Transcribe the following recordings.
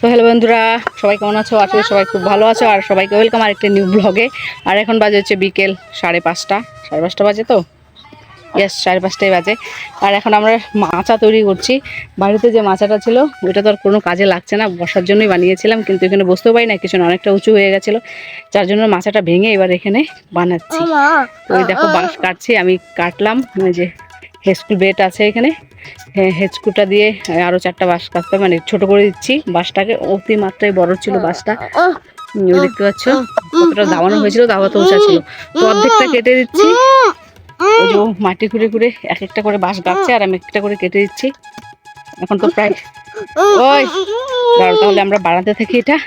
তো হ্যালো বন্ধুরা, সবাই কেমন আছো? আসলে সবাই খুব ভালো আছো। আর সবাইকে ওয়েলকাম আরেকটা নিউ ব্লগে। আর এখন বাজে হচ্ছে বিকেল 5:30, 5:30 বাজে তো, ইয়েস 5:30 বাজে। আর এখন আমরা মাচা তৈরি করছি। বাড়িতে যে মাচাটা ছিল ওইটা তো আর কোনো কাজে লাগছে না, বসার জন্যই বানিয়েছিলাম, কিন্তু এখানে বসতেও পারি না, কিছু অনেকটা উঁচু হয়ে গেছিলো, যার জন্য মাচাটা ভেঙে এবার এখানে বানাচ্ছি। ওই দেখো বাঁশ কাটছি, আমি কাটলাম। ওই যে হেস্কুল বেট আছে এখানে, হ্যাঁ হেঁচকুটা দিয়ে আরো 4টা বাঁশ কাটতে, মানে ছোট করে দিচ্ছি বাঁশটাকে। অতি মাত্রায় বড় ছিল বাঁশটা, দেখতে পাচ্ছ কতটা দাবানো হয়েছিল, দাবা তো উঁচা ছিল। তো অর্ধেকটা কেটে দিচ্ছি। ওই যে মাটি খুঁড়ে খুঁড়ে এক একটা করে বাঁশ গাচ্ছে, আর আমি একটা করে কেটে দিচ্ছি। এখন তো প্রায় ওই দাঁড়াও, তাহলে আমরা বাড়াতে থাকি। এটা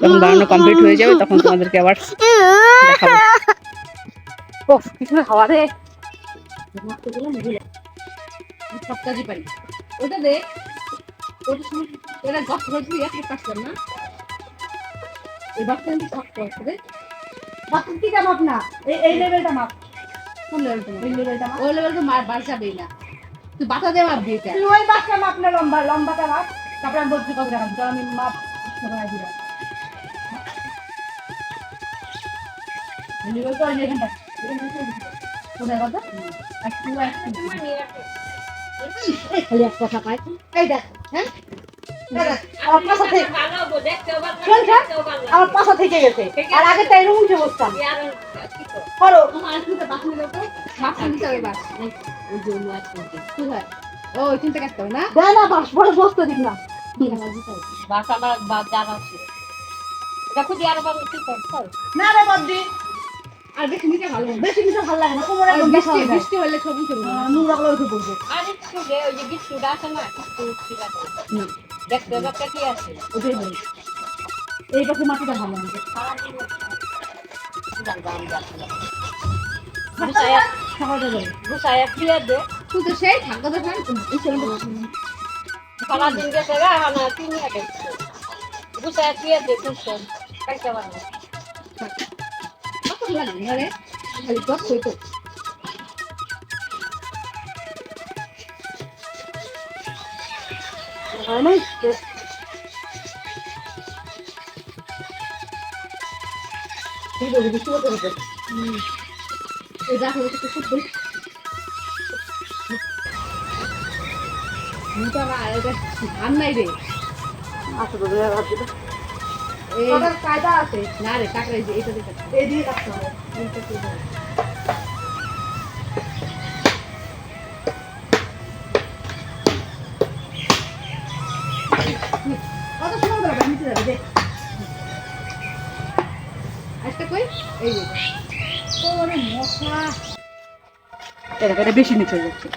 যখন বানানো কমপ্লিট হয়ে যাবে তখন তোমাদেরকে আবার দেখাবো। ও পিছনে হাওয়া রে, সব কাজই পারি। ওটা দে, ওটা গপ করছি, একটা কাজ কর না। এই বাচ্চা কিন্তু সব করছে, বাচ্চা কি মাপ না, এই লেভেলটা মাপ। কোন লেভেলটা? এই লেভেলটা মাপ। ওই লেভেলটা মাপ বাস যাবে না, তুই বাতা দে মাপ দিয়ে। তুই ওই বাচ্চা মাপ না, লম্বাটা মাপ, তারপর আমি বলছি কত টাকা, আমি মাপ সবাই দিলাম। লেভেল তো এই এখানটা, কোথায় কত? একটু খালি এক কথা পাই। এই দেখ, হ্যাঁ আমার পাশা থেকে গেছে, আর আগে তাই উঠে বসতাম। করো ও চিন্তা করতে হবে না, দেয় না বাস বড় বসতে দিক না। বাস আমার জানা ছিল, দেখো যে আর না রে বদ্দি, আর বেশি নিতে ভালো, বেশি নিতে ভালো লাগে না। কোমরে বৃষ্টি হলে ছবি ছবি নুরা গুলো উঠে পড়বে। আর একটু যে ওই যে বৃষ্টিটা আছে না, একটু ঠিক আছে না, দেখতে দেখতে কি আছে ওটাই ভালো। এই পাশে মাটিটা ভালো আছে, তুই তো সেই ঠান্ডা দেখেন সারাদিন গেছে গা, না তিন গুছায় দিয়ে দে কুসন কাইতে পারবো কত লাগে আরে খালি কত হইতো। আমার এই বলি কিছু করতে হবে, এই দেখো একটু ফুটবল মুটা না, এটা ধান নাই রে। আচ্ছা তো ভাব দিবা, এই ওটার কায়দা আছে না রে, কাকড়াই যে এটা দেখো, এই দিয়ে কাটতে হবে। এটা কি হবে? কত সময় ধরে নিতে যাবে দেখ। আজকে কই এই যে ওরে মশলা, এটা বেশি নিচে যাচ্ছে।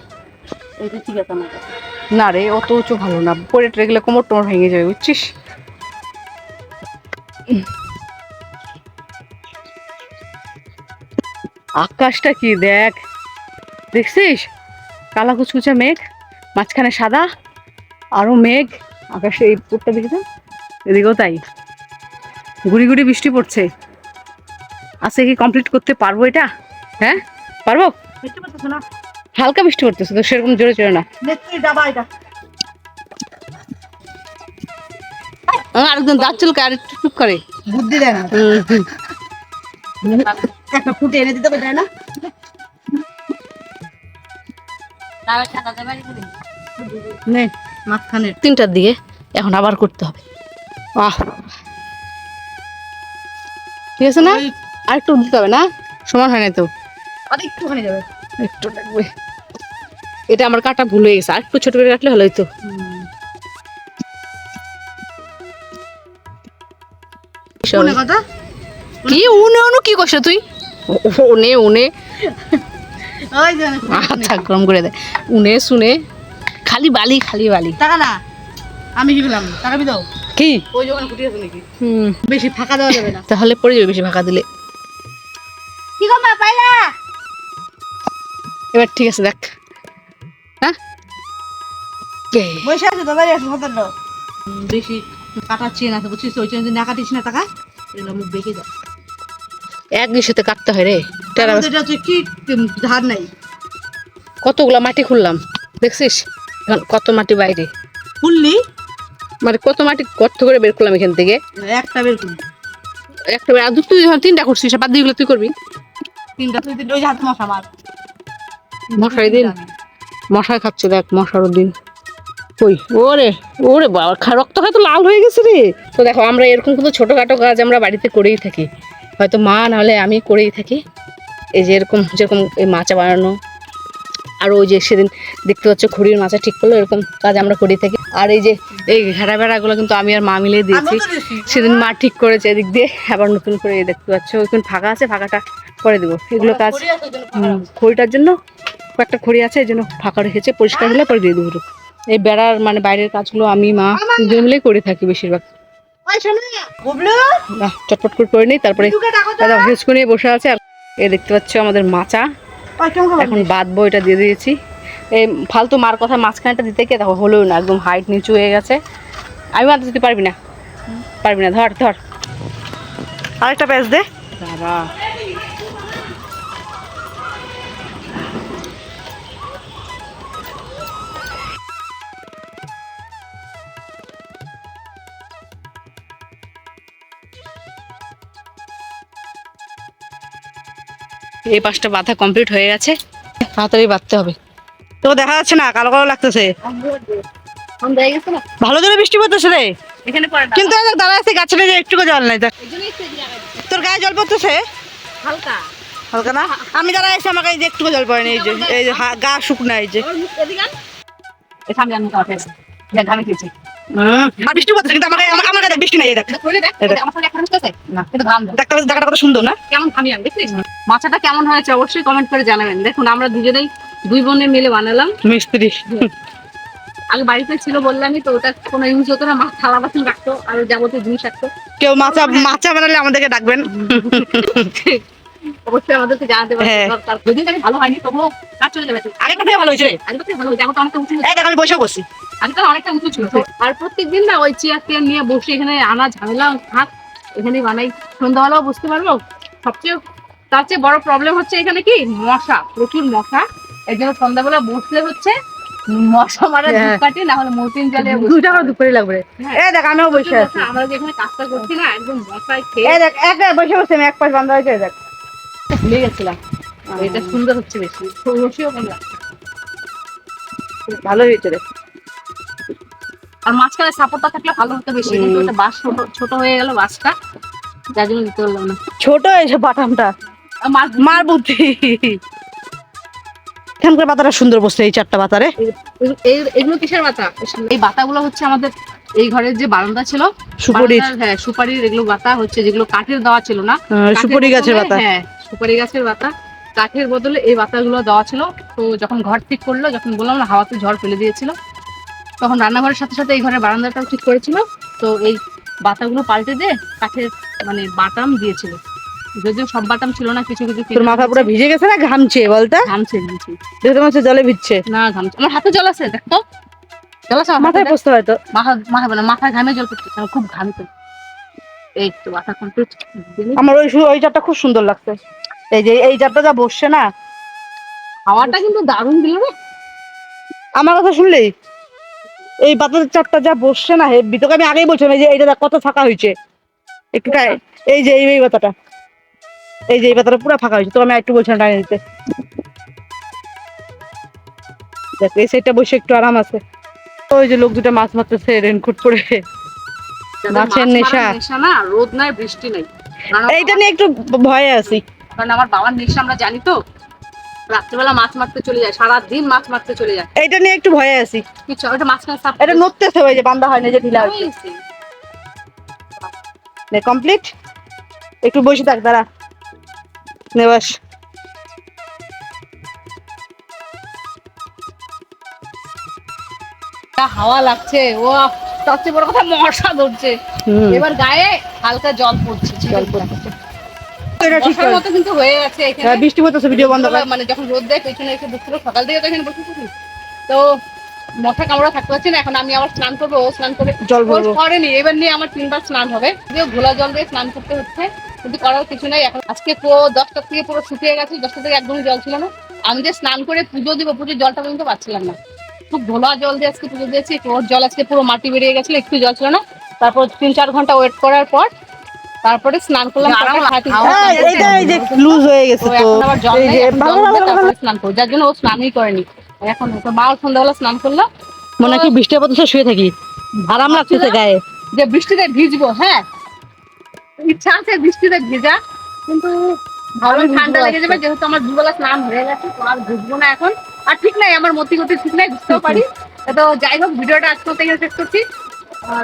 এইটা ঠিক আছে আমার কাছে না রে, অত উঁচু ভালো না, পরে গেলে কোমর টোমর ভেঙে যাবে বুঝছিস। আকাশটা কি দেখ, দেখছিস কালা কুচকুচে মেঘ, মাঝখানে সাদা, আরো মেঘ আকাশে। এই পুরটা দেখেছ, এদিকেও তাই, গুড়ি গুড়ি বৃষ্টি পড়ছে। আজকে কি কমপ্লিট করতে পারবো এটা? হ্যাঁ পারবো, বৃষ্টি পড়তেছে না, হালকা বৃষ্টি পড়তেছে তো, সেরকম জোরে জোরে না। আরেকজন দাঁত চুলকে আর একটু টুক করে বুদ্ধি দেয় না, একটা ফুটে এনে দিতে পারে না। নে মাঝখানে 3টার দিকে এখন আবার করতে হবে। আহ ঠিক আছে না, আর একটু দিতে হবে না, সমান হয় না তো, আর একটুখানি যাবে, একটু লাগবে। এটা আমার কাটা ভুল হয়ে গেছে, আর একটু ছোট করে কাটলে ভালো হইতো। কি উনে উনু কি করছ তুই? উনে উনে আচ্ছা গরম করে দে, উনে শুনে খালি বালি খালি বালি। টাকা না, আমি কি বললাম টাকা বি দাও কি ওই যখন ফুটি আছে নাকি? বেশি ফাঁকা দেওয়া যাবে না, তাহলে পড়ে যাবে বেশি ফাঁকা দিলে। কি গো মা পাইলা? এবার ঠিক আছে দেখ, হ্যাঁ বসে আছে তো, বাইরে আছে মতন বেশি কাটার চেন আছে বুঝছিস, ওই চেন না কাটিস না টাকা, এগুলো মুখ বেঁকে যায়। এক সাথে কাটতে হয় রে, কি ধার নাই। কতগুলা মাটি খুললাম দেখছিস, কত মাটি বাইরে খুললি, মানে কত মাটি কত করে বের করলাম এখান থেকে? একটা বের করুন। একটা বের, আর তুই যখন 3টা করছিস, বাদ দিয়ে তুই করবি। 3টা তুই ওই যে হাত মশা মার। মশারি দিন, মশাই খাচ্ছে দেখ, মশারও দিন। ওই ওরে, ওরে বাবা, রক্ত হয়তো লাল হয়ে গেছে রে। তো দেখো, আমরা এরকম কিন্তু ছোটখাটো কাজ আমরা বাড়িতে করেই থাকি, হয়তো মা নাহলে আমি করেই থাকি। এই যে এরকম, যেরকম এই মাচা বানানো, আর ওই যে সেদিন দেখতে পাচ্ছ খড়ির মাচা ঠিক করলো, এরকম কাজ আমরা করেই থাকি। আর এই যে এই ঘেরা বেড়াগুলো কিন্তু আমি আর মা মিলে দিয়েছি, সেদিন মা ঠিক করেছে এদিক দিয়ে। আবার নতুন করে দেখতে পাচ্ছ ওইখানে ফাঁকা আছে, ফাঁকাটা করে দেবো। এগুলো কাজ খড়িটার জন্য কয়েকটা খড়ি আছে, এই জন্য ফাঁকা রেখেছে, পরিষ্কার হলে পরে দিয়ে দেবো। এই বেড়ার মানে বাইরের কাজগুলো আমি মা দুজন মিলেই করে থাকি বেশিরভাগ। চটপট করে নিই, তারপরে হেঁচকো নিয়ে বসে আছে। আর এ দেখতে পাচ্ছ আমাদের মাচা এখন বাঁধবো, এটা দিয়ে দিয়েছি। এই ফালতু মার কথা মাঝখানটা দিতে গিয়ে দেখো হলোও না, একদম হাইট নিচু হয়ে গেছে। আমি মাথা দিতে পারবি না, পারবি না, ধর ধর আরেকটা প্যাচ দে। বাবা এই পাশটা বাঁধা কমপ্লিট হয়ে গেছে, তাড়াতাড়ি বাঁধতে হবে। তো দেখা যাচ্ছে না, কালো কালো লাগতেছে। ভালো জোরে বৃষ্টি পড়তেছে রে এখানে পড়ে না, কিন্তু দাঁড়ায় আছে গাছের যে একটুকু জল নাই। তোর গায়ে জল পড়তেছে হালকা হালকা না? আমি দাঁড়ায় আছি, আমার গায়ে একটুকু জল পড়েনি। এই যে গা শুকনা, এই যে আর বৃষ্টি পড়ছে কিন্তু আমার গায়ে বৃষ্টি নাই। ডাক্তার কত সুন্দর না? মাছটা কেমন হয়েছে অবশ্যই কমেন্ট করে জানাবেন। দেখুন আমরা দুজনেই দুই বোনে মিলে বানালাম। মিস্ত্রি আগে বাড়িতে ছিল বললামই তো, ওটা কোনো ইউজ হতো না, মাছ থালা বাসন রাখতো আর যাবতীয় জিনিস রাখতো। কেউ মাছা বানালে আমাদেরকে ডাকবেন, অবশ্যই আমাদেরকে জানাতে পারেন। যদি ভালো হয়নি তবুও কাজ চলে যাবে। আগেরটা থেকে ভালো হয়েছে, আগের থেকে ভালো হয়েছে, এখন তো অনেকটা উঁচু। আমি বসে বসছি, আগে তো অনেকটা উঁচু ছিল। আর প্রত্যেকদিন না ওই চেয়ার টেয়ার নিয়ে বসে এখানে আনা ঝামেলা থাক, এখানেই বানাই। সন্ধ্যাবেলাও বসতে পারবো। সবচেয়ে তার চেয়ে বড় প্রবলেম হচ্ছে এখানে কি মশা, প্রচুর মশা। এই জন্য সন্ধ্যাবেলা বসলে হচ্ছে মশা মারা ধূপকাঠি, না হলে মর্টিন জ্বালিয়ে 2 টাকা ধূপকাঠি লাগবে। এই দেখ আমিও বসে আছি। আমরা যেখানে কাজটা করছি না, একদম মশায় খেয়ে এই দেখ এক বসে বসে আমি এক পাশ বান্ধা হয়েছে। দেখ ভুলে গেছিলাম, এটা সুন্দর হচ্ছে বেশি, রসিও কম লাগছে, ভালো হয়েছে রে। আর মাঝখানে সাপোর্টটা থাকলে ভালো হতো বেশি, কিন্তু ওটা বাস ছোট হয়ে গেল বাসটা, যার জন্য দিতে পারলাম না। ছোট হয়েছে বাটামটা, মার বুদ্ধি। এখানকার পাতাটা সুন্দর বসছে, এই 4টা পাতা রে। এগুলো কিসের পাতা? এই পাতাগুলো হচ্ছে আমাদের এই ঘরের যে বারান্দা ছিল, সুপারির। হ্যাঁ সুপারির এগুলো পাতা হচ্ছে, যেগুলো কাঠের দেওয়া ছিল না। সুপারি গাছের পাতা, হ্যাঁ সুপারি গাছের পাতা, কাঠের বদলে এই পাতাগুলো দেওয়া ছিল। তো যখন ঘর ঠিক করলো, যখন বললাম না হাওয়াতে ঝড় ফেলে দিয়েছিল, তখন রান্নাঘরের সাথে সাথে এই ঘরের বারান্দাটাও ঠিক করেছিল। তো এই বাতাগুলো পাল্টে দিয়ে কাঠের মানে বাটাম দিয়েছিল, যদিও সব বাটাম ছিল না, কিছু কিছু। তোর মাথা পুরো ভিজে গেছে না? ঘামছে বলতে? ঘামছে দেখতে পাচ্ছ জলে ভিজছে না? ঘামছে, আমার হাতে জল আছে, দেখতো জল আছে মাথায় পড়তে হয়তো। মাথায় ঘামে জল পড়তেছে, আমার খুব ঘামতো। এই তো বাতা কমপ্লিট। আমার ওই চারটা খুব সুন্দর লাগছে। এই যে এই চারটা যা বসছে না, হাওয়াটা কিন্তু দারুণ দিল রে। আমার কথা শুনলেই এই পাতার চারটা যা বসছে না হেব্বি। তোকে আমি আগেই বলছিলাম, এই যে এইটা কত ফাঁকা হয়েছে একটু। এই যে এই পাতাটা, এই যে এই পাতাটা পুরো ফাঁকা হয়েছে। তো আমি একটু বলছিলাম টানিয়ে নিতে। দেখ এই সাইডটা বসে একটু আরাম আছে। ওই যে লোক দুটো মাছ মারতেছে রেনকোট পরে, মাছের নেশা না, রোদ নাই বৃষ্টি নাই, এইটা নিয়ে একটু ভয়ে আছি। কারণ আমার বাবার নেশা আমরা জানি তো, রাত্রিবেলা মাছ মারতে চলে যায়, সারাদিন মাছ মারতে চলে যায়। এইটা নিয়ে একটু ভয়ে আছি। কিছু ওটা মাঝখানে সাপ, এটা নড়তেছে, ওই যে বান্ধা হয় না, যে ঢিলা হয়েছে। কমপ্লিট, একটু বসে থাক, দাঁড়া নে বাস। হাওয়া লাগছে, ও তার চেয়ে বড় কথা মশা ধরছে। এবার গায়ে হালকা জল পড়ছে, বর্ষার মতো কিন্তু হয়ে গেছে এখানে। বৃষ্টি পড়তেছে, ভিডিও বন্ধ কর। মানে যখন রোদ দেয় পেছনে এসে বসছিল, সকাল থেকে তো এখানে বসেছি, তো মশা কামড়া থাকতে পারছি না। এখন আমি আবার স্নান করবো, ও স্নান করে জল ভরবো করেনি, এবার নিয়ে আমার 3বার স্নান হবে, যদিও ঘোলা জল দিয়ে স্নান করতে হচ্ছে, কিন্তু করার কিছু নাই। এখন আজকে পুরো 10টা থেকে পুরো শুকিয়ে গেছে, 10টা থেকে একদমই জল ছিল না। আমি যে স্নান করে পুজো দিব, পুজোর জলটা পর্যন্ত পাচ্ছিলাম না। খুব ধোলা জল দিয়ে আজকে পুজো দিয়েছি, ওর জল আজকে পুরো মাটি বেরিয়ে গেছিল, একটু জল ছিল না। তারপর 3-4 ঘন্টা ওয়েট করার পর তারপরে স্নান করলাম। এইটা এই যে লুজ হয়ে গেছে তো এখন আবার জল এই নেই, যে এখন জল উঠবে, তারপরে স্নান করবো, যার জন্য ও স্নানই করেনি। এখন তো মাও সন্ধ্যাবেলা স্নান করলো। মনে হয় কি বৃষ্টির পথে শুয়ে থাকি, আরাম লাগতেছে গায়ে। যে বৃষ্টিতে ভিজবো, হ্যাঁ ইচ্ছা আছে বৃষ্টিতে ভেজা, কিন্তু ভালো ঠান্ডা লেগে যাবে, যেহেতু আমার দুবেলা স্নান হয়ে গেছে, তো আর ভিজবো না এখন। আর ঠিক নাই, আমার মতি গতি ঠিক নাই, বুঝতেও পারি। তো যাই হোক, ভিডিওটা আজকে থেকে শেষ করছি।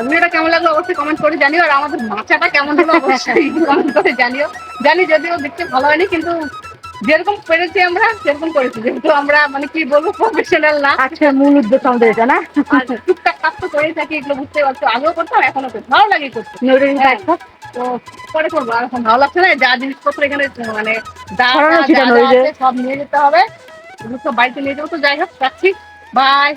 ভিডিওটা কেমন লাগলো অবশ্যই কমেন্ট করে জানিও, আর আমাদের মাচাটা কেমন হলো অবশ্যই কমেন্ট করে জানিও। জানি যদিও দেখতে ভালো হয়নি, কিন্তু যেরকম পেরেছি আমরা সেরকম করেছি, যেহেতু আমরা মানে কি বলবো প্রফেশনাল না। আজকের মূল উদ্দেশ্য আমাদের এটা না, আর টুকটাক কাজ তো করেই থাকি, এগুলো বুঝতে পারছো, আগেও করতাম এখনো করতে ভালো লাগে করতে। হ্যাঁ, তো পরে করবো, আর এখন ভালো লাগছে না। যা জিনিসপত্র এখানে মানে যা ছড়ানো যা ছিটানো যা ওই যে। আছে সব নিয়ে যেতে হবে, এগুলো সব বাড়িতে নিয়ে যাবো। তো যাই হোক, রাখছি, বাই।